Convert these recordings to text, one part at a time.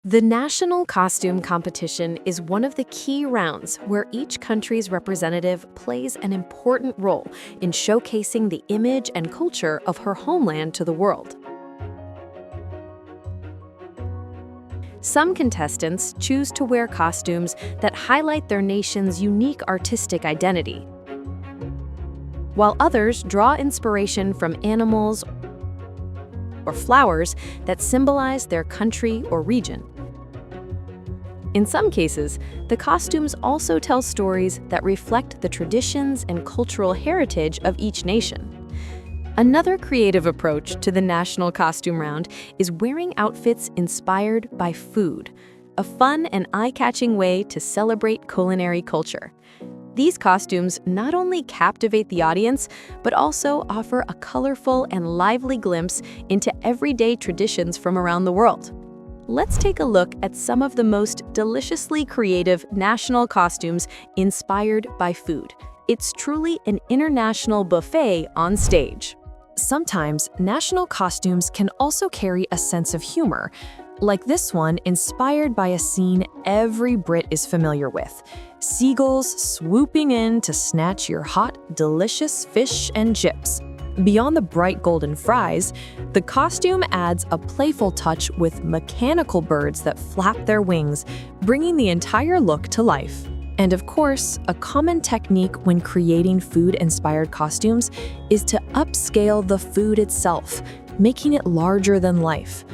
The national costume competition is one of the key rounds where each country's representative plays an important role in showcasing the image and culture of her homeland to the world. Some contestants choose to wear costumes that highlight their nation's unique artistic identity, while others draw inspiration from animals or flowers that symbolize their country or region. In some cases, the costumes also tell stories that reflect the traditions and cultural heritage of each nation. Another creative approach to the national costume round is wearing outfits inspired by food, a fun and eye-catching way to celebrate culinary culture. These costumes not only captivate the audience, but also offer a colorful and lively glimpse into everyday traditions from around the world. Let's take a look at some of the most deliciously creative national costumes inspired by food. It's truly an international buffet on stage. Sometimes national costumes can also carry a sense of humor, like this one inspired by a scene every Brit is familiar with: seagulls swooping in to snatch your hot, delicious fish and chips. Beyond the bright golden fries, the costume adds a playful touch with mechanical birds that flap their wings, bringing the entire look to life. And of course, a common technique when creating food-inspired costumes is to upscale the food itself, making it larger than life.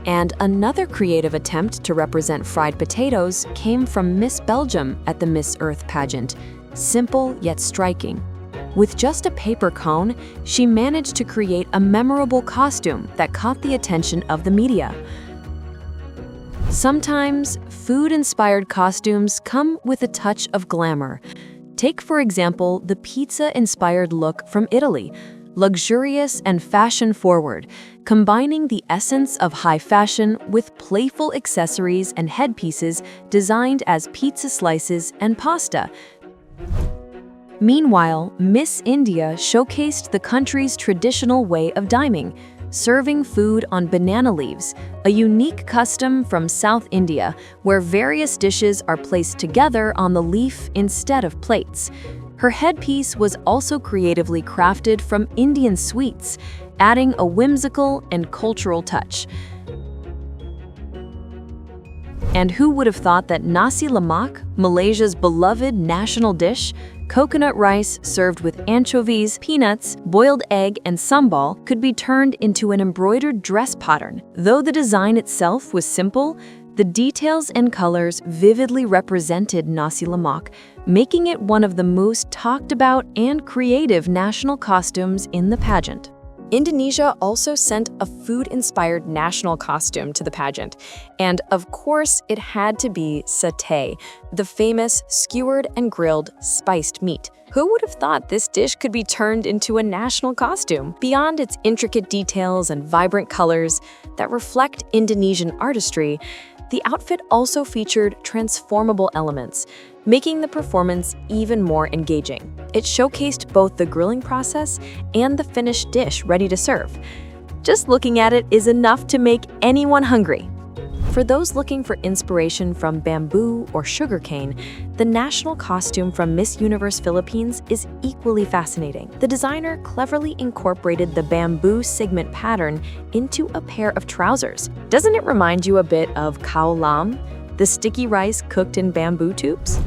And another creative attempt to represent fried potatoes came from Miss Belgium at the Miss Earth pageant. Simple yet striking. With just a paper cone, she managed to create a memorable costume that caught the attention of the media. Sometimes, food-inspired costumes come with a touch of glamour. Take, for example, the pizza-inspired look from Italy, luxurious and fashion-forward, combining the essence of high fashion with playful accessories and headpieces designed as pizza slices and pasta. Meanwhile, Miss India showcased the country's traditional way of diming, serving food on banana leaves, a unique custom from South India where various dishes are placed together on the leaf instead of plates. Her headpiece was also creatively crafted from Indian sweets, adding a whimsical and cultural touch. And who would have thought that nasi lemak, Malaysia's beloved national dish, coconut rice served with anchovies, peanuts, boiled egg, and sambal, could be turned into an embroidered dress pattern? Though the design itself was simple, the details and colors vividly represented nasi lemak, making it one of the most talked about and creative national costumes in the pageant. Indonesia also sent a food-inspired national costume to the pageant, and of course it had to be satay, the famous skewered and grilled spiced meat. Who would have thought this dish could be turned into a national costume? Beyond its intricate details and vibrant colors that reflect Indonesian artistry, the outfit also featured transformable elements, making the performance even more engaging. It showcased both the grilling process and the finished dish ready to serve. Just looking at it is enough to make anyone hungry. For those looking for inspiration from bamboo or sugarcane, the national costume from Miss Universe Philippines is equally fascinating. The designer cleverly incorporated the bamboo segment pattern into a pair of trousers. Doesn't it remind you a bit of kao lam, the sticky rice cooked in bamboo tubes?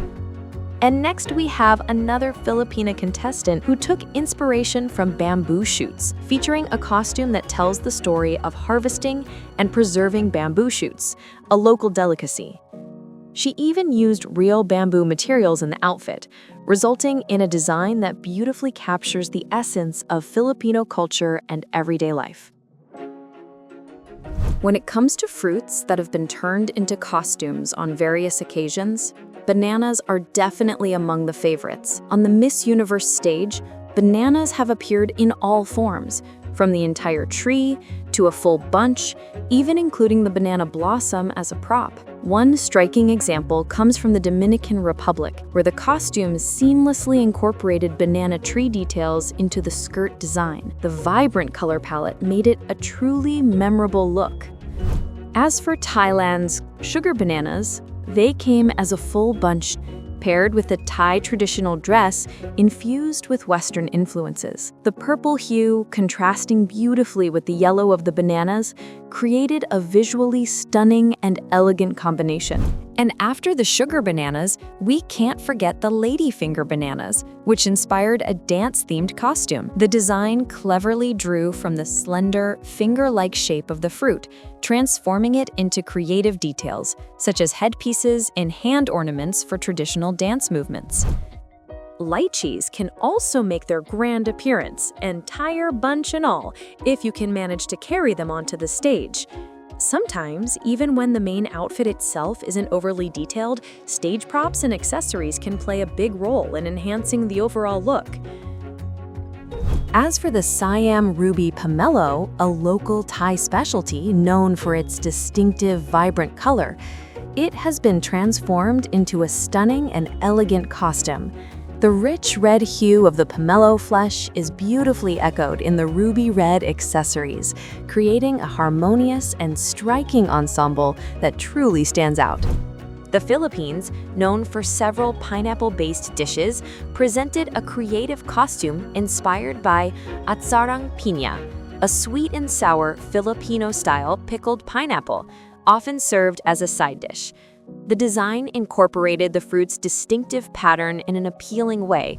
And next we have another Filipina contestant who took inspiration from bamboo shoots, featuring a costume that tells the story of harvesting and preserving bamboo shoots, a local delicacy. She even used real bamboo materials in the outfit, resulting in a design that beautifully captures the essence of Filipino culture and everyday life. When it comes to fruits that have been turned into costumes on various occasions, bananas are definitely among the favorites. On the Miss Universe stage, bananas have appeared in all forms, from the entire tree to a full bunch, even including the banana blossom as a prop. One striking example comes from the Dominican Republic, where the costumes seamlessly incorporated banana tree details into the skirt design. The vibrant color palette made it a truly memorable look. As for Thailand's sugar bananas, they came as a full bunch, paired with a Thai traditional dress infused with Western influences. The purple hue, contrasting beautifully with the yellow of the bananas, created a visually stunning and elegant combination. And after the sugar bananas, we can't forget the ladyfinger bananas, which inspired a dance-themed costume. The design cleverly drew from the slender, finger-like shape of the fruit, transforming it into creative details, such as headpieces and hand ornaments for traditional dance movements. Lychees can also make their grand appearance, entire bunch and all, if you can manage to carry them onto the stage. Sometimes, even when the main outfit itself isn't overly detailed, stage props and accessories can play a big role in enhancing the overall look. As for the SIAM ruby POMELO, a local Thai specialty known for its distinctive, vibrant color, it has been transformed into a stunning and elegant costume. The rich red hue of the pomelo flesh is beautifully echoed in the ruby red accessories, creating a harmonious and striking ensemble that truly stands out. The Philippines, known for several pineapple-based dishes, presented a creative costume inspired by ATSARANG PINYA, a sweet and sour Filipino-style pickled pineapple, often served as a side dish. The design incorporated the fruit's distinctive pattern in an appealing way.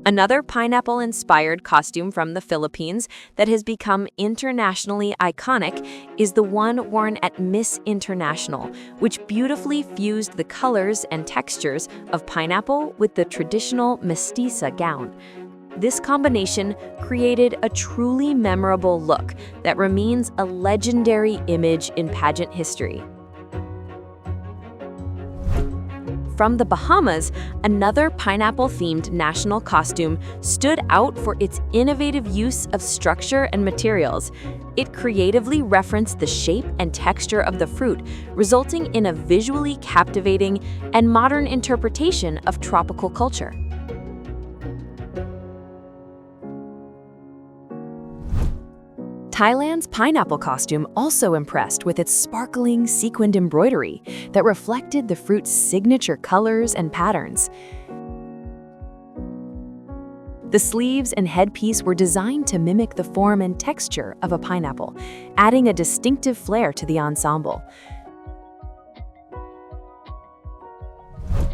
Another pineapple-inspired costume from the Philippines that has become internationally iconic is the one worn at Miss International, which beautifully fused the colors and textures of pineapple with the traditional mestiza gown. This combination created a truly memorable look that remains a legendary image in pageant history. From the Bahamas, another pineapple-themed national costume stood out for its innovative use of structure and materials. It creatively referenced the shape and texture of the fruit, resulting in a visually captivating and modern interpretation of tropical culture. Thailand's pineapple costume also impressed with its sparkling sequined embroidery that reflected the fruit's signature colors and patterns. The sleeves and headpiece were designed to mimic the form and texture of a pineapple, adding a distinctive flair to the ensemble.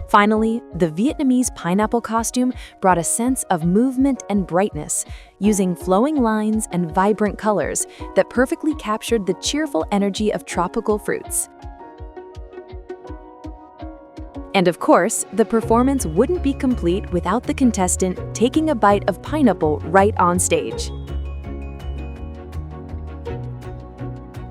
Finally, the Vietnamese pineapple costume brought a sense of movement and brightness, using flowing lines and vibrant colors that perfectly captured the cheerful energy of tropical fruits. And of course, the performance wouldn't be complete without the contestant taking a bite of pineapple right on stage.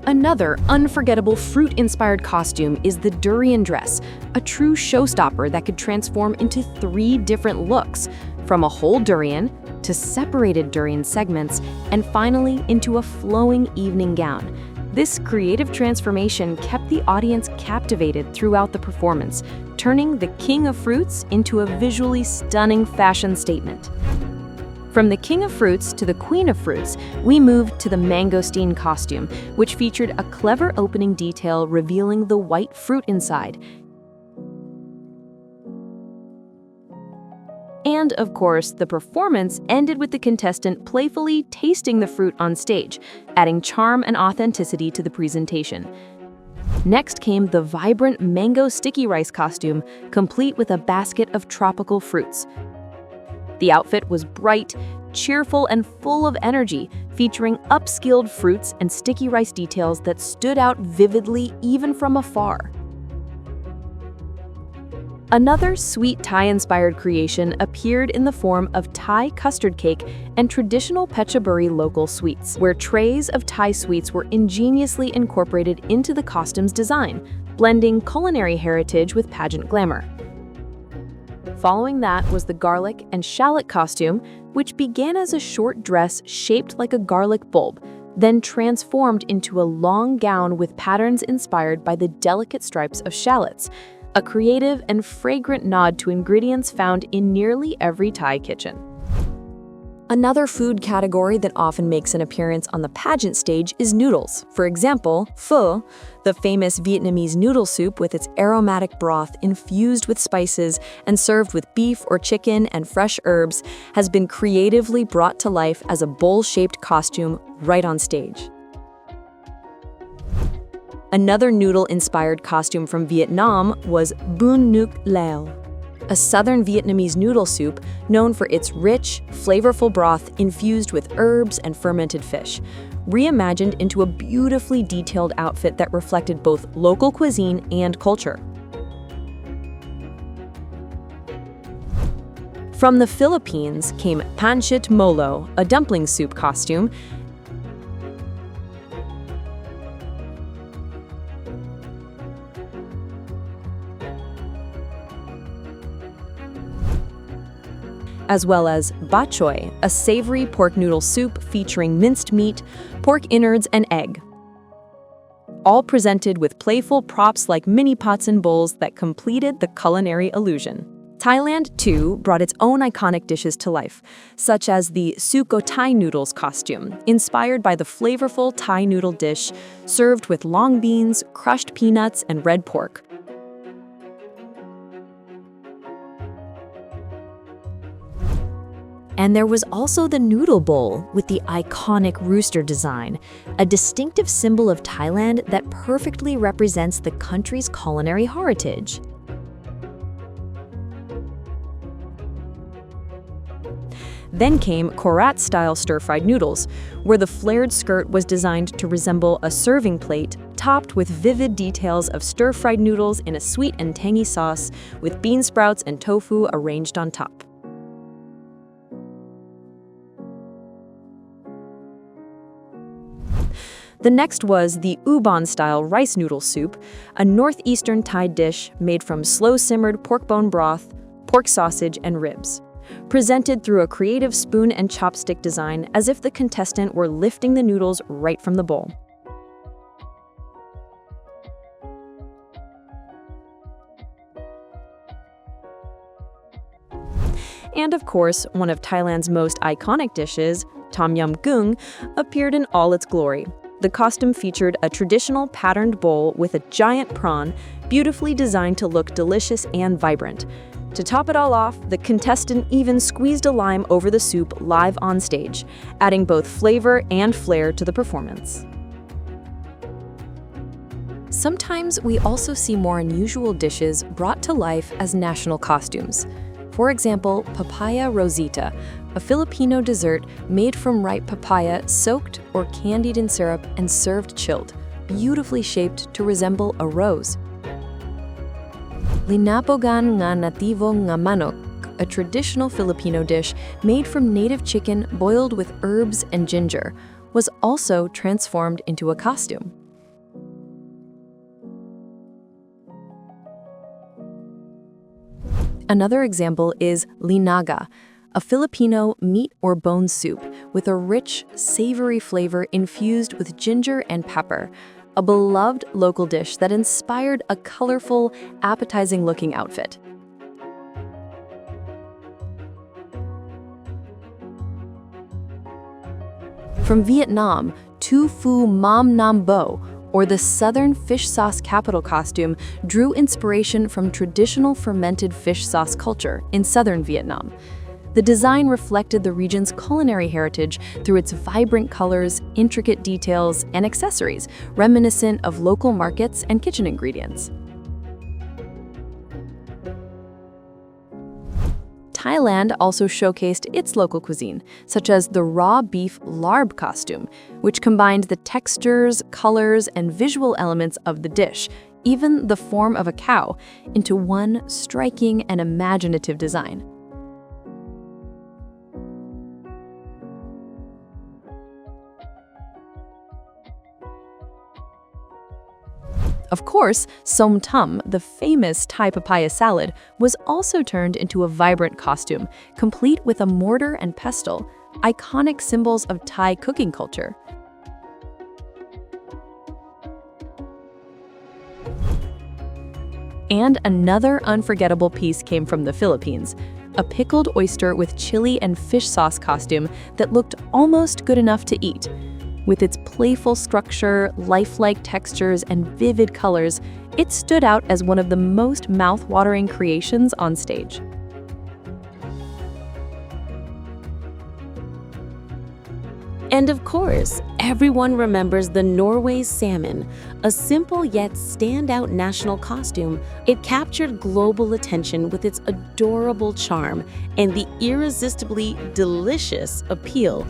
Another unforgettable fruit-inspired costume is the durian dress, a true showstopper that could transform into 3 different looks, from a whole durian to separated durian segments, and finally into a flowing evening gown. This creative transformation kept the audience captivated throughout the performance, turning the king of fruits into a visually stunning fashion statement. From the king of fruits to the queen of fruits, we moved to the mangosteen costume, which featured a clever opening detail revealing the white fruit inside. And, of course, the performance ended with the contestant playfully tasting the fruit on stage, adding charm and authenticity to the presentation. Next came the vibrant mango sticky rice costume, complete with a basket of tropical fruits. The outfit was bright, cheerful, and full of energy, featuring upscaled fruits and sticky rice details that stood out vividly even from afar. Another sweet Thai-inspired creation appeared in the form of Thai custard cake and traditional Phetchaburi local sweets, where trays of Thai sweets were ingeniously incorporated into the costume's design, blending culinary heritage with pageant glamour. Following that was the garlic and shallot costume, which began as a short dress shaped like a garlic bulb, then transformed into a long gown with patterns inspired by the delicate stripes of shallots, a creative and fragrant nod to ingredients found in nearly every Thai kitchen. Another food category that often makes an appearance on the pageant stage is noodles. For example, pho, the famous Vietnamese noodle soup with its aromatic broth infused with spices and served with beef or chicken and fresh herbs, has been creatively brought to life as a bowl-shaped costume right on stage. Another noodle-inspired costume from Vietnam was bún nuc leo, a southern Vietnamese noodle soup known for its rich, flavorful broth infused with herbs and fermented fish, reimagined into a beautifully detailed outfit that reflected both local cuisine and culture. From the Philippines came PANCIT MOLO, a dumpling soup costume, as well as BATCHOY, a savory pork noodle soup featuring minced meat, pork innards, and egg. All presented with playful props like mini pots and bowls that completed the culinary illusion. Thailand, too, brought its own iconic dishes to life, such as the SUKHOTHAI noodles costume, inspired by the flavorful Thai noodle dish served with long beans, crushed peanuts, and red pork. And there was also the noodle bowl with the iconic rooster design, a distinctive symbol of Thailand that perfectly represents the country's culinary heritage. Then came KORAT-STYLE stir-fried noodles, where the flared skirt was designed to resemble a serving plate, topped with vivid details of stir-fried noodles in a sweet and tangy sauce, with bean sprouts and tofu arranged on top. The next was the UBON-STYLE rice noodle soup, a northeastern Thai dish made from slow-simmered pork bone broth, pork sausage, and ribs, presented through a creative spoon and chopstick design as if the contestant were lifting the noodles right from the bowl. And of course, one of Thailand's most iconic dishes, Tom Yum Goong, appeared in all its glory. The costume featured a traditional patterned bowl with a giant prawn, beautifully designed to look delicious and vibrant. To top it all off, the contestant even squeezed a lime over the soup live on stage, adding both flavor and flair to the performance. Sometimes we also see more unusual dishes brought to life as national costumes. For example, papaya rosita, a Filipino dessert made from ripe papaya soaked or candied in syrup and served chilled, beautifully shaped to resemble a rose. Linapogan nga nativo nga manok, a traditional Filipino dish made from native chicken boiled with herbs and ginger, was also transformed into a costume. Another example is linaga, a Filipino meat or bone soup with a rich, savory flavor infused with ginger and pepper, a beloved local dish that inspired a colorful, appetizing-looking outfit. From Vietnam, Tu Phu Mam Nam Bo, or the Southern fish sauce capital costume, drew inspiration from traditional fermented fish sauce culture in southern Vietnam. The design reflected the region's culinary heritage through its vibrant colors, intricate details, and accessories, reminiscent of local markets and kitchen ingredients. Thailand also showcased its local cuisine, such as the raw beef larb costume, which combined the textures, colors, and visual elements of the dish, even the form of a cow, into one striking and imaginative design. Of course, som tam, the famous Thai papaya salad, was also turned into a vibrant costume, complete with a mortar and pestle, iconic symbols of Thai cooking culture. And another unforgettable piece came from the Philippines. a pickled oyster with chili and fish sauce costume that looked almost good enough to eat. With its playful structure, lifelike textures, and vivid colors, it stood out as one of the most mouth-watering creations on stage. And of course, everyone remembers the Norway's salmon, a simple yet standout national costume. It captured global attention with its adorable charm and the irresistibly delicious appeal.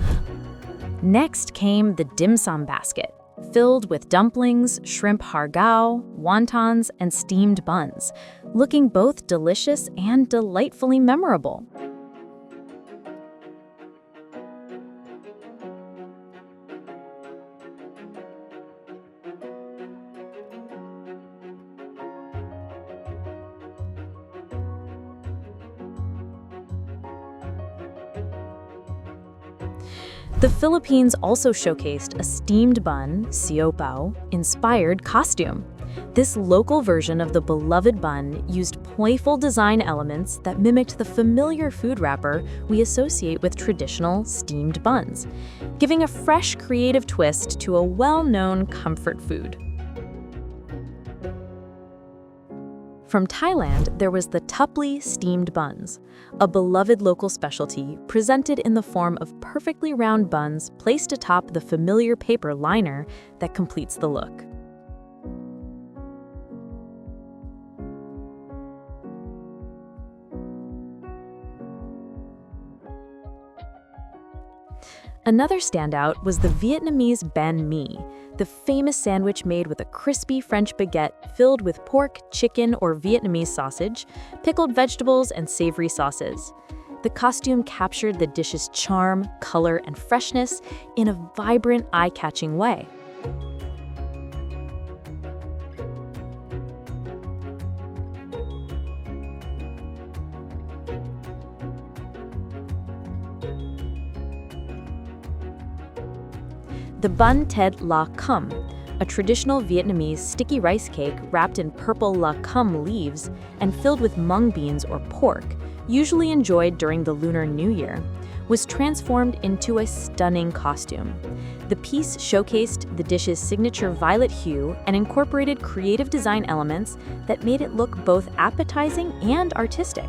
Next came the dim sum basket, filled with dumplings, shrimp hargao, wontons, and steamed buns, looking both delicious and delightfully memorable. The Philippines also showcased a steamed bun, siopao, inspired costume. This local version of the beloved bun used playful design elements that mimicked the familiar food wrapper we associate with traditional steamed buns, giving a fresh, creative twist to a well-known comfort food. From Thailand, there was the tupli steamed buns, a beloved local specialty presented in the form of perfectly round buns placed atop the familiar paper liner that completes the look. Another standout was the Vietnamese banh mi, the famous sandwich made with a crispy French baguette filled with pork, chicken, or Vietnamese sausage, pickled vegetables, and savory sauces. The costume captured the dish's charm, color, and freshness in a vibrant, eye-catching way. The bun ted la cum, a traditional Vietnamese sticky rice cake wrapped in purple la cum leaves and filled with mung beans or pork, usually enjoyed during the Lunar New Year, was transformed into a stunning costume. The piece showcased the dish's signature violet hue and incorporated creative design elements that made it look both appetizing and artistic.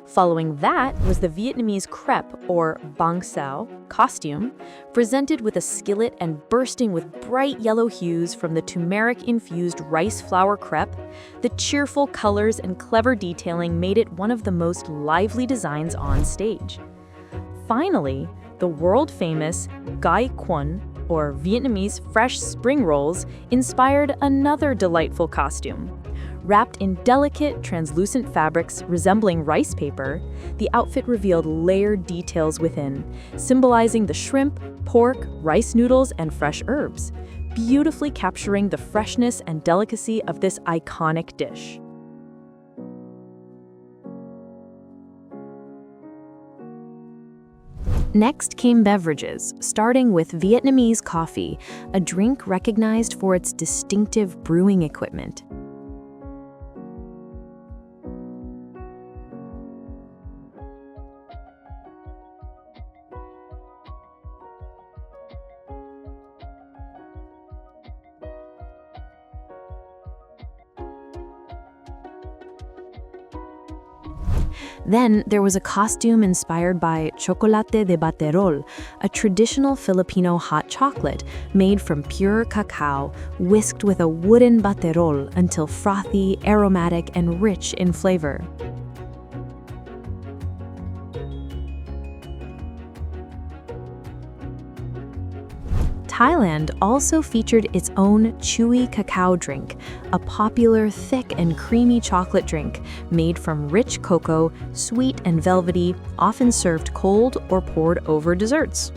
Following that was the Vietnamese crepe, or bang sao, costume, presented with a skillet and bursting with bright yellow hues from the turmeric-infused rice flour crepe. The cheerful colors and clever detailing made it one of the most lively designs on stage. Finally, the world-famous gai quan, or Vietnamese fresh spring rolls, inspired another delightful costume. Wrapped in delicate, translucent fabrics resembling rice paper, the outfit revealed layered details within, symbolizing the shrimp, pork, rice noodles, and fresh herbs, beautifully capturing the freshness and delicacy of this iconic dish. Next came beverages, starting with Vietnamese coffee, a drink recognized for its distinctive brewing equipment. Then there was a costume inspired by chocolate de baterol, a traditional Filipino hot chocolate made from pure cacao, whisked with a wooden baterol until frothy, aromatic, and rich in flavor. Thailand also featured its own chewy cacao drink, a popular thick and creamy chocolate drink made from rich cocoa, sweet and velvety, often served cold or poured over desserts.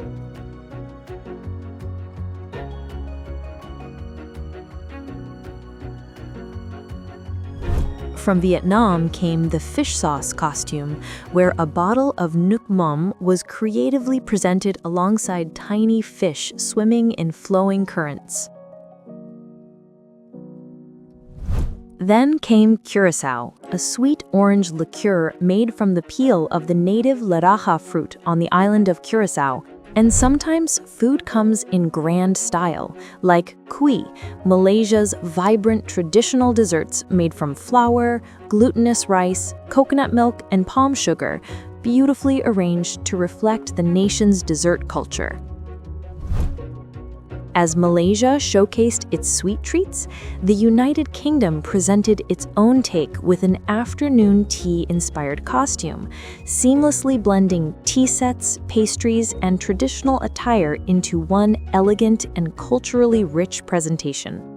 From Vietnam came the fish sauce costume, where a bottle of nuoc mum was creatively presented alongside tiny fish swimming in flowing currents. Then came curacao, a sweet orange liqueur made from the peel of the native laraja fruit on the island of Curaçao. And sometimes food comes in grand style, like kuih, Malaysia's vibrant traditional desserts made from flour, glutinous rice, coconut milk, and palm sugar, beautifully arranged to reflect the nation's dessert culture. As Malaysia showcased its sweet treats, the United Kingdom presented its own take with an afternoon tea-inspired costume, seamlessly blending tea sets, pastries, and traditional attire into one elegant and culturally rich presentation.